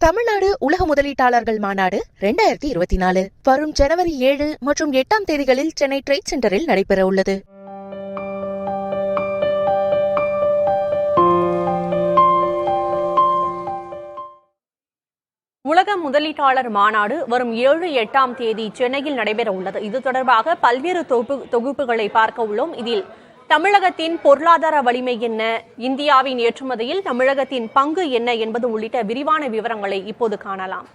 தமிழ்நாடு உலக முதலீட்டாளர்கள் மாநாடு 2024 வரும் ஜனவரி 7 மற்றும் 8 தேதிகளில் சென்னை ட்ரேட் சென்டரில் நடைபெற உள்ளது. உலக முதலீட்டாளர் மாநாடு வரும் 7-8 தேதி சென்னையில் நடைபெற உள்ளது. இது தொடர்பாக பல்வேறு தொகுப்புகளை பார்க்க உள்ளோம். இதில் தமிழகத்தின் பொருளாதார வலிமை என்ன, இந்தியாவின் ஏற்றுமதியில் தமிழகத்தின் பங்கு என்ன என்பது உள்ளிட்ட விரிவான விவரங்களை இப்போது காணலாம்.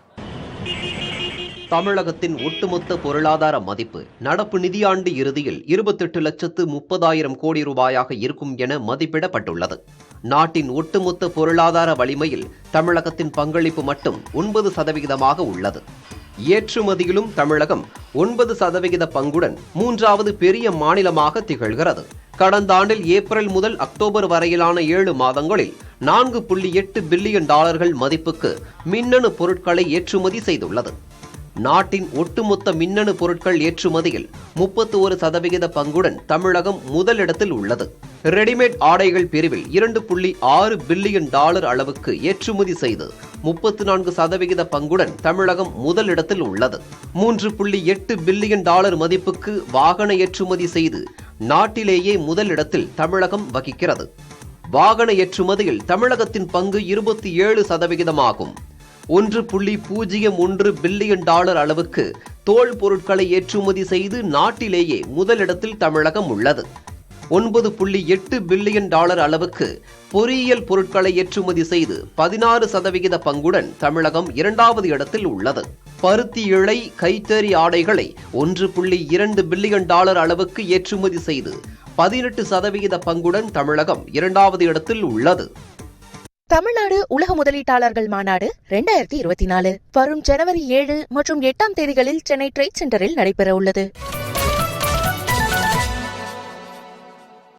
தமிழகத்தின் ஒட்டுமொத்த பொருளாதார மதிப்பு நடப்பு நிதியாண்டு இறுதியில் 28,30,000 கோடி ரூபாயாக இருக்கும் என மதிப்பிடப்பட்டுள்ளது. நாட்டின் ஒட்டுமொத்த பொருளாதார வலிமையில் தமிழகத்தின் பங்களிப்பு மட்டும் 9% உள்ளது. ஏற்றுமதியிலும் தமிழகம் 9% பங்குடன் 3வது பெரிய மாநிலமாக திகழ்கிறது. கடந்த ஆண்டில் ஏப்ரல் முதல் அக்டோபர் வரையிலான 7 மாதங்களில் $4.8 பில்லியன் மதிப்புக்கு மின்னணு பொருட்களை ஏற்றுமதி செய்துள்ளது. நாட்டின் ஒட்டுமொத்த மின்னணு பொருட்கள் ஏற்றுமதியில் 31% பங்குடன் தமிழகம் முதலிடத்தில் உள்ளது. ரெடிமேட் ஆடைகள் பிரிவில் $2.6 பில்லியன் அளவுக்கு ஏற்றுமதி செய்து 34% பங்குடன் தமிழகம் முதலிடத்தில் உள்ளது. $3.8 பில்லியன் மதிப்புக்கு வாகன ஏற்றுமதி செய்து நாட்டிலேயே முதலிடத்தில் தமிழகம் வகிக்கிறது. வாகன ஏற்றுமதியில் தமிழகத்தின் பங்கு 27% ஆகும். $1.01 பில்லியன் அளவுக்கு தோல் பொருட்களை ஏற்றுமதி செய்து நாட்டிலேயே முதலிடத்தில் தமிழகம் உள்ளது. $9.8 பில்லியன் அளவுக்கு பொறியியல் பொருட்களை ஏற்றுமதி செய்து 16% பங்குடன் தமிழகம் 2வது இடத்தில் உள்ளது. பருத்தி இழை கைத்தறி ஆடைகளை $1.2 பில்லியன் அளவுக்கு ஏற்றுமதி செய்து 18% பங்குடன் தமிழகம் 2வது இடத்தில் உள்ளது. தமிழ்நாடு உலக முதலீட்டாளர்கள் மாநாடு 2024 வரும் ஜனவரி 7 மற்றும் 8 தேதிகளில் சென்னை ட்ரேட் சென்டரில் நடைபெற உள்ளது.